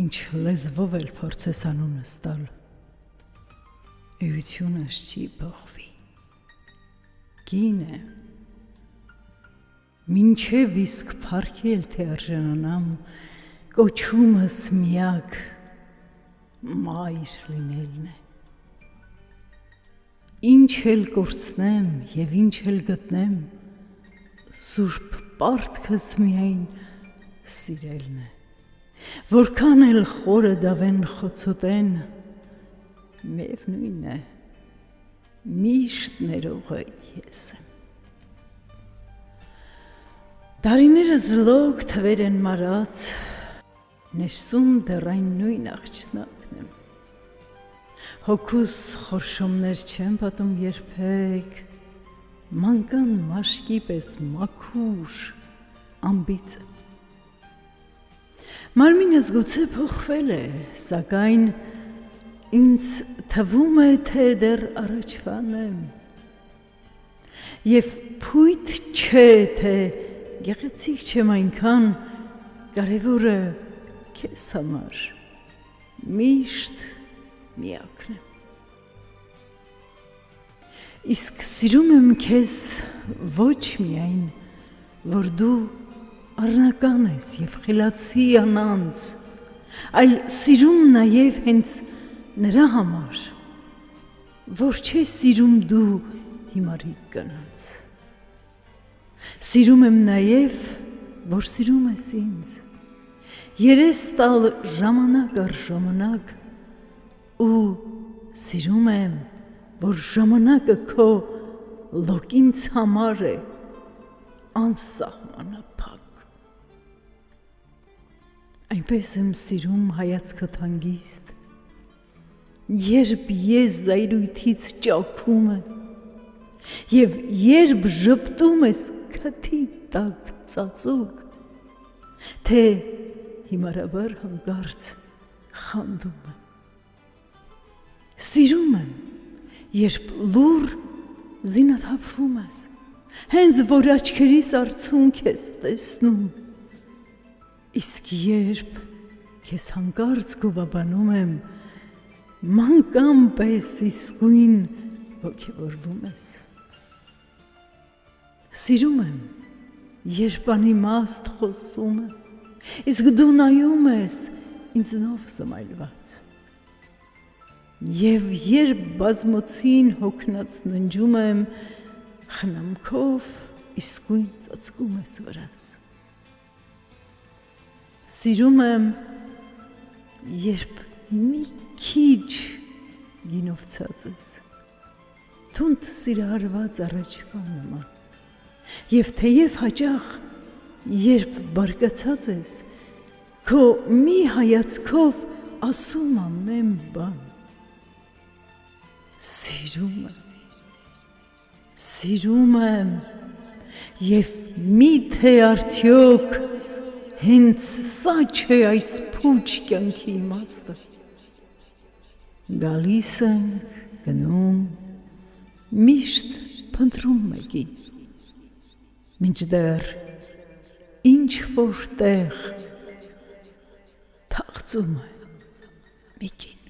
ինչ լեզվով էլ փորձես անունս տալ, էությունս չի փոխվի, կին է, մինչև իսկ փառքել թե արժանանամ, կոչումս միակ մայր լինելն է, ինչ էլ կորցնեմ և ինչ էլ գտնեմ, սուրբ պարտքս միայն սիրելն է, որքան էլ խորը դավեն խոցոտեն, միևնույն է, միշտ ներողը ես եմ։ Տարիները զլոք թվեր են մարած, նշսում դեռ այն նույն աղջնակն եմ, հոգուս խորշումներ չեմ պատում երբեք, մանկան մաշկի պես մաքուր, անբիծ եմ։ Մարմինս գուցե փոխվել է, սակայն ինձ թվում է, թե դեռ առաջվան եմ, և փույթ չէ, թե գեղեցիկ չեմ այնքան, կարևորը քեզ համար միշտ միակն եմ։ Իսկ սիրում եմ քեզ ոչ միայն, որ դու առնական ես և խելացի անանց, այլ սիրում նաև հենց նրա համար, որ չէ սիրում դու հիմարիկ կանանց։ Սիրում եմ նաև, որ սիրում ես ինձ, երես տալ ժամանակ առ ժամանակ ու սիրում եմ, որ ժամանակը քո լոկինց համար է անսահմանափակ։ Այնպես եմ սիրում հայացքդ հանգիստ, երբ ես զայրույթից ճաքում եմ, և երբ ժպտում ես քթի տակ ծածուկ, թե հիմարաբար հանկարծ խանդում եմ։ Սիրում եմ, երբ լուռ զինաթափվում ես, հենց որ աչքերիս արցունք ես տեսնում, իսկ երբ քեզ հանկարծ գովաբանում եմ, մանկան պես իսկույն ոգևորվում ես։ Սիրում եմ, երբ անիմաստ խոսում եմ, իսկ դու նայում ես ինձնով սմայլված, և երբ բազմոցին հոգնած ննջում եմ, խնամքով իսկույն ծածկում ես վրաս։ Սիրում եմ, երբ մի քիչ գինով ցած ես, թունդ սիրահարված առաջվա նման, և թեև հաճախ, երբ բարկացած ես, քո մի հայացքով ասում ամեն բան։ Սիրում եմ, և միթե արդյոք հենց սա չէ այս փուչ կյանքի իմաստը։ Գալիս ենք, գնում, միշտ փնտրում մեկին, մինչդեռ ինչ-որ տեղ թաղծում է մի կին։